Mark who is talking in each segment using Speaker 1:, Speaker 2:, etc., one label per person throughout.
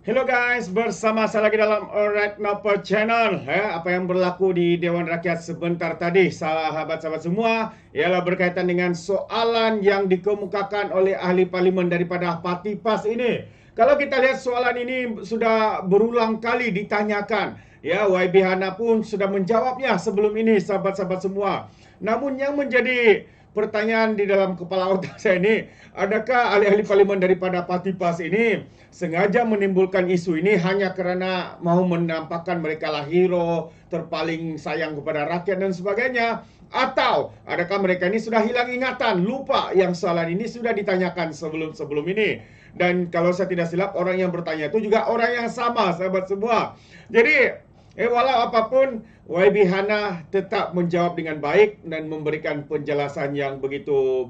Speaker 1: Hello guys, bersama saya lagi dalam Alright Napa Channel. Apa yang berlaku di Dewan Rakyat sebentar tadi, sahabat-sahabat semua, ialah berkaitan dengan soalan yang dikemukakan oleh ahli parlimen daripada Parti PAS ini. Kalau kita lihat soalan ini sudah berulang kali ditanyakan. Ya, YB Hana pun sudah menjawabnya sebelum ini, sahabat-sahabat semua. Namun yang menjadi pertanyaan di dalam kepala otak saya ini, adakah ahli-ahli parlimen daripada Parti PAS ini sengaja menimbulkan isu ini hanya kerana mahu menampakkan mereka lah hero, terpaling sayang kepada rakyat dan sebagainya? Atau adakah mereka ini sudah hilang ingatan, lupa yang soalan ini sudah ditanyakan sebelum ini? Dan kalau saya tidak silap, orang yang bertanya itu juga orang yang sama, sahabat semua. Jadi, walau apapun, YB Hana tetap menjawab dengan baik dan memberikan penjelasan yang begitu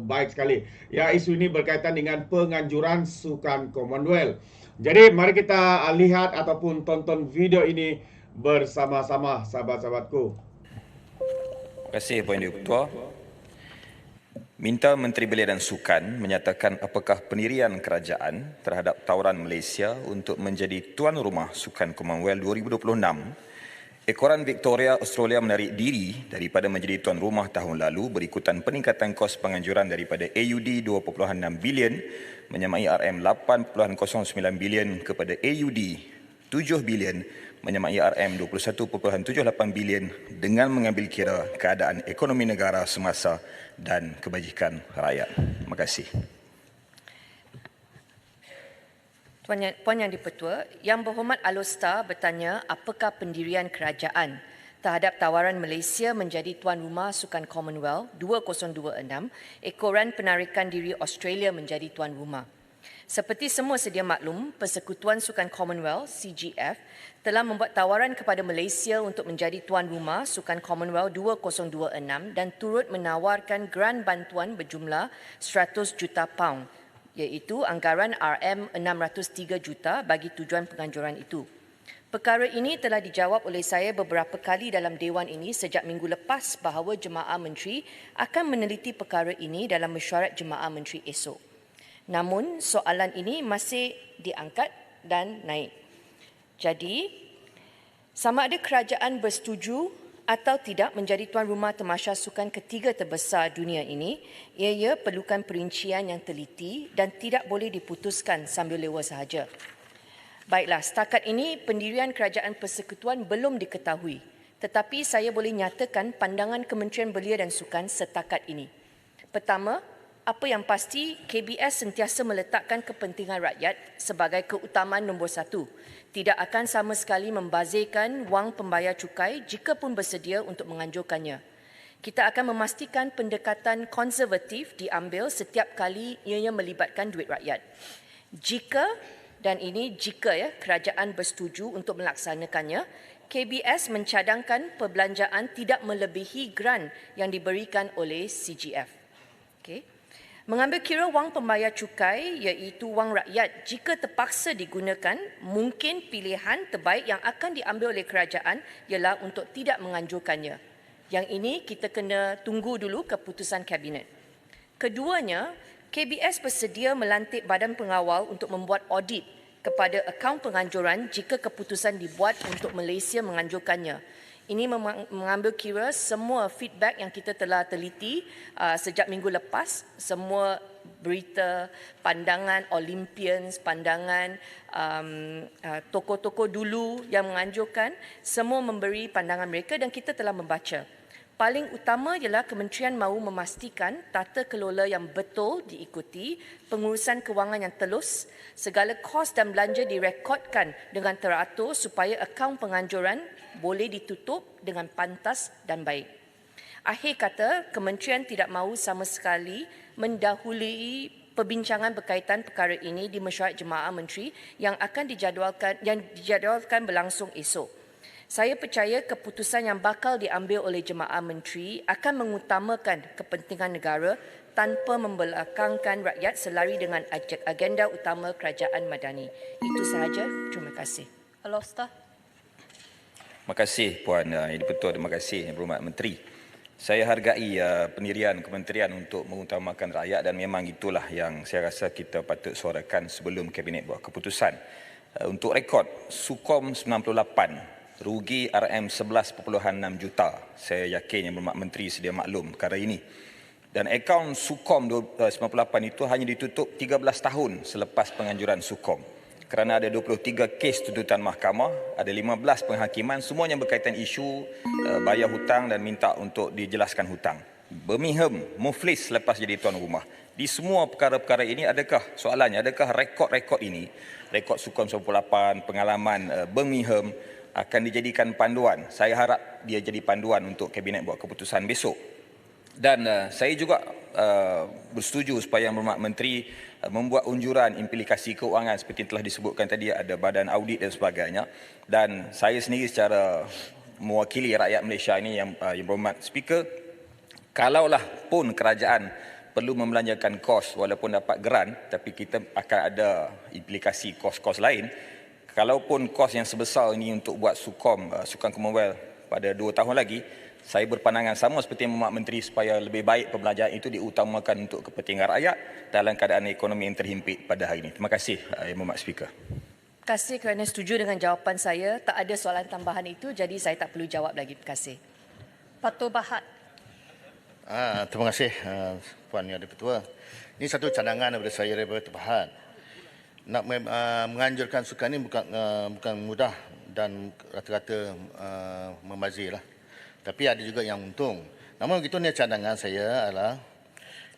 Speaker 1: baik sekali. Ya, isu ini berkaitan dengan penganjuran Sukan Commonwealth. Jadi, mari kita lihat ataupun tonton video ini bersama-sama, sahabat-sahabatku.
Speaker 2: Terima kasih Puan Ketua. Minta Menteri Belia dan Sukan menyatakan apakah pendirian kerajaan terhadap tawaran Malaysia untuk menjadi tuan rumah Sukan Commonwealth 2026. Ekoran Victoria Australia menarik diri daripada menjadi tuan rumah tahun lalu berikutan peningkatan kos penganjuran daripada AUD 2.6 bilion menyamai RM8.09 bilion kepada AUD 7 bilion menyamai RM21.78 bilion dengan mengambil kira keadaan ekonomi negara semasa dan kebajikan rakyat. Terima kasih.
Speaker 3: Puan Yang di-Pertua, Yang Berhormat Alostar bertanya apakah pendirian kerajaan terhadap tawaran Malaysia menjadi tuan rumah Sukan Commonwealth 2026, ekoran penarikan diri Australia menjadi tuan rumah. Seperti semua sedia maklum, Persekutuan Sukan Commonwealth (CGF) telah membuat tawaran kepada Malaysia untuk menjadi tuan rumah Sukan Commonwealth 2026 dan turut menawarkan grant bantuan berjumlah 100 juta pound, iaitu anggaran RM603 juta bagi tujuan penganjuran itu. Perkara ini telah dijawab oleh saya beberapa kali dalam Dewan ini sejak minggu lepas bahawa Jemaah Menteri akan meneliti perkara ini dalam mesyuarat Jemaah Menteri esok. Namun, soalan ini masih diangkat dan naik. Jadi, sama ada kerajaan bersetuju atau tidak menjadi tuan rumah tamasya sukan ketiga terbesar dunia ini, ia perlukan perincian yang teliti dan tidak boleh diputuskan sambil lewa sahaja. Baiklah, setakat ini pendirian kerajaan persekutuan belum diketahui, tetapi saya boleh nyatakan pandangan Kementerian Belia dan Sukan setakat ini. Pertama, apa yang pasti, KBS sentiasa meletakkan kepentingan rakyat sebagai keutamaan nombor satu. Tidak akan sama sekali membazirkan wang pembayar cukai jika pun bersedia untuk menganjurkannya. Kita akan memastikan pendekatan konservatif diambil setiap kali ianya melibatkan duit rakyat. Jika kerajaan bersetuju untuk melaksanakannya, KBS mencadangkan perbelanjaan tidak melebihi grant yang diberikan oleh CGF. Okey. Mengambil kira wang pembayar cukai iaitu wang rakyat jika terpaksa digunakan, mungkin pilihan terbaik yang akan diambil oleh kerajaan ialah untuk tidak menganjurkannya. Yang ini kita kena tunggu dulu keputusan Kabinet. Keduanya, KBS bersedia melantik badan pengawal untuk membuat audit kepada akaun penganjuran jika keputusan dibuat untuk Malaysia menganjurkannya. Ini mengambil kira semua feedback yang kita telah teliti sejak minggu lepas, semua berita, pandangan Olympians, pandangan tokoh-tokoh dulu yang menganjurkan, semua memberi pandangan mereka dan kita telah membaca. Paling utama ialah kementerian mahu memastikan tata kelola yang betul diikuti, pengurusan kewangan yang telus, segala kos dan belanja direkodkan dengan teratur supaya akaun penganjuran boleh ditutup dengan pantas dan baik. Akhir kata, kementerian tidak mahu sama sekali mendahului perbincangan berkaitan perkara ini di mesyuarat Jemaah Menteri yang akan dijadwalkan berlangsung esok. Saya percaya keputusan yang bakal diambil oleh Jemaah Menteri akan mengutamakan kepentingan negara tanpa membelakangkan rakyat selari dengan agenda utama kerajaan madani. Itu sahaja. Terima kasih. Alostar.
Speaker 2: Terima kasih Puan Yang di-Pertua. Terima kasih Yang Berhormat Menteri. Saya hargai pendirian kementerian untuk mengutamakan rakyat dan memang itulah yang saya rasa kita patut suarakan sebelum Kabinet buat keputusan. Untuk rekod, Sukom 98, rugi RM11.6 juta. Saya yakin Yang Berhormat Menteri sedia maklum perkara ini. Dan akaun Sukom 98 itu hanya ditutup 13 tahun selepas penganjuran Sukom. Kerana ada 23 kes tuntutan mahkamah, ada 15 penghakiman, semuanya berkaitan isu bayar hutang dan minta untuk dijelaskan hutang. Birmingham, muflis selepas jadi tuan rumah. Di semua perkara-perkara ini, soalannya, adakah rekod-rekod ini, rekod Sukom 98, pengalaman Birmingham akan dijadikan panduan? Saya harap dia jadi panduan untuk Kabinet buat keputusan besok. Dan saya juga bersetuju supaya Yang Berhormat Menteri membuat unjuran implikasi keuangan seperti yang telah disebutkan tadi, ada badan audit dan sebagainya. Dan saya sendiri secara mewakili rakyat Malaysia ini, Yang Berhormat Speaker, kalaulah pun kerajaan perlu membelanjakan kos walaupun dapat geran, tapi kita akan ada implikasi kos-kos lain. Kalaupun kos yang sebesar ini untuk buat Sukan Commonwealth pada 2 tahun lagi, saya berpandangan sama seperti Yang Berhormat Menteri supaya lebih baik pembelanjaan itu diutamakan untuk kepentingan rakyat dalam keadaan ekonomi yang terhimpit pada hari ini. Terima kasih Yang Berhormat Speaker.
Speaker 3: Terima kasih kerana setuju dengan jawapan saya. Tak ada soalan tambahan itu, jadi saya tak perlu jawab lagi. Terima kasih.
Speaker 4: Patul Bahad.
Speaker 5: Terima kasih Puan Yang Di-Pertua. Ini satu cadangan daripada saya daripada Bahad. Nak menganjurkan sukan ini bukan mudah dan rata-rata membazir lah. Tapi ada juga yang untung. Namun begitu, ni cadangan saya adalah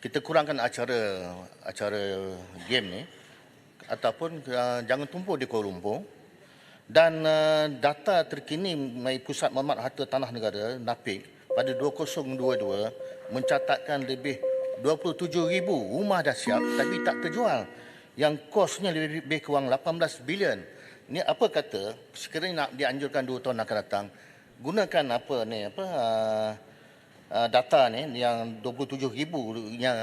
Speaker 5: kita kurangkan acara game ni ataupun jangan tumpuk di Kuala Lumpur. Dan data terkini dari Pusat Maklumat Harta Tanah Negara NAPIK pada 2022 mencatatkan lebih 27,000 rumah dah siap tapi tak terjual, yang kosnya lebih kurang 18 bilion. Ini apa kata sekiranya nak dianjurkan 2 tahun akan datang, gunakan data ni yang 27,000 yang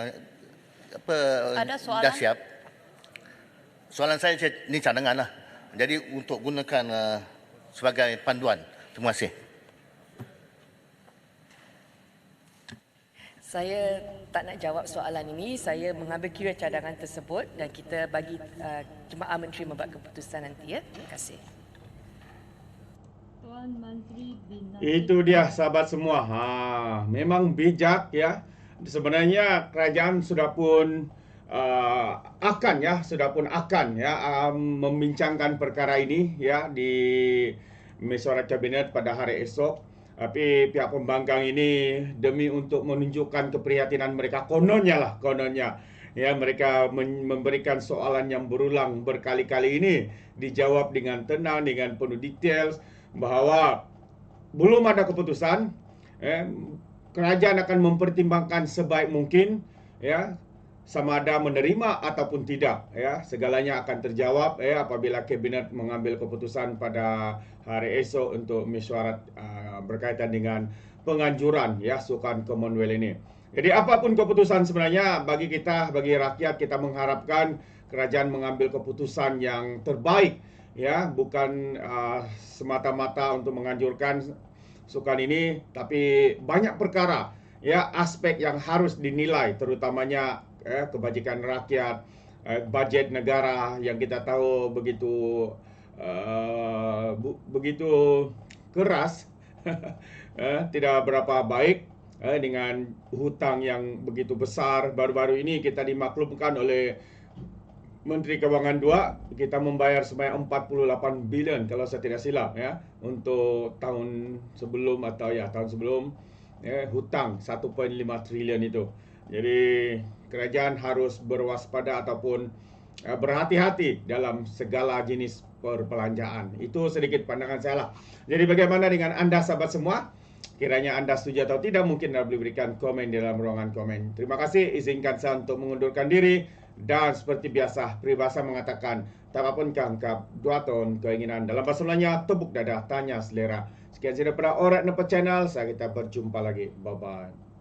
Speaker 5: dah siap. Soalan saya ni cadangan lah. Jadi untuk gunakan sebagai panduan. Terima kasih.
Speaker 3: Saya tak nak jawab soalan ini. Saya mengambil kira cadangan tersebut dan kita bagi Jemaah Menteri membuat keputusan nanti. Terima kasih.
Speaker 4: Tuan Menteri Bina.
Speaker 1: Itu dia sahabat semua. Memang bijak ya. Sebenarnya kerajaan sudah pun akan membincangkan perkara ini ya di mesyuarat kabinet pada hari esok. Tapi pihak pembangkang ini demi untuk menunjukkan keprihatinan mereka, kononnya ya, mereka memberikan soalan yang berulang berkali-kali ini dijawab dengan tenang, dengan penuh detail bahawa belum ada keputusan. Kerajaan akan mempertimbangkan sebaik mungkin ya, sama ada menerima ataupun tidak ya, segalanya akan terjawab ya apabila kabinet mengambil keputusan pada hari esok untuk mesyuarat berkaitan dengan penganjuran ya Sukan Commonwealth ini. Jadi apapun keputusan sebenarnya bagi kita, bagi rakyat, kita mengharapkan kerajaan mengambil keputusan yang terbaik ya, bukan semata-mata untuk menganjurkan sukan ini, tapi banyak perkara ya, aspek yang harus dinilai, terutamanya kebajikan rakyat, bajet negara yang kita tahu begitu keras, tidak berapa baik dengan hutang yang begitu besar. Baru-baru ini kita dimaklumkan oleh Menteri Kewangan 2, kita membayar sebanyak 48 bilion kalau saya tidak silap ya, untuk tahun sebelum hutang 1.5 trilion itu. Jadi kerajaan harus berwaspada ataupun berhati-hati dalam segala jenis perbelanjaan. Itu sedikit pandangan saya lah. Jadi bagaimana dengan anda sahabat semua? Kiranya anda setuju atau tidak, mungkin anda boleh berikan komen di dalam ruangan komen. Terima kasih, izinkan saya untuk mengundurkan diri. Dan seperti biasa, peribahasa mengatakan, tak apapun kangkap, 2 tahun keinginan. Dalam bahasa Melayanya, tepuk dada, tanya selera. Sekian sahaja daripada Alright Nampak Channel. Kita berjumpa lagi. Bye-bye.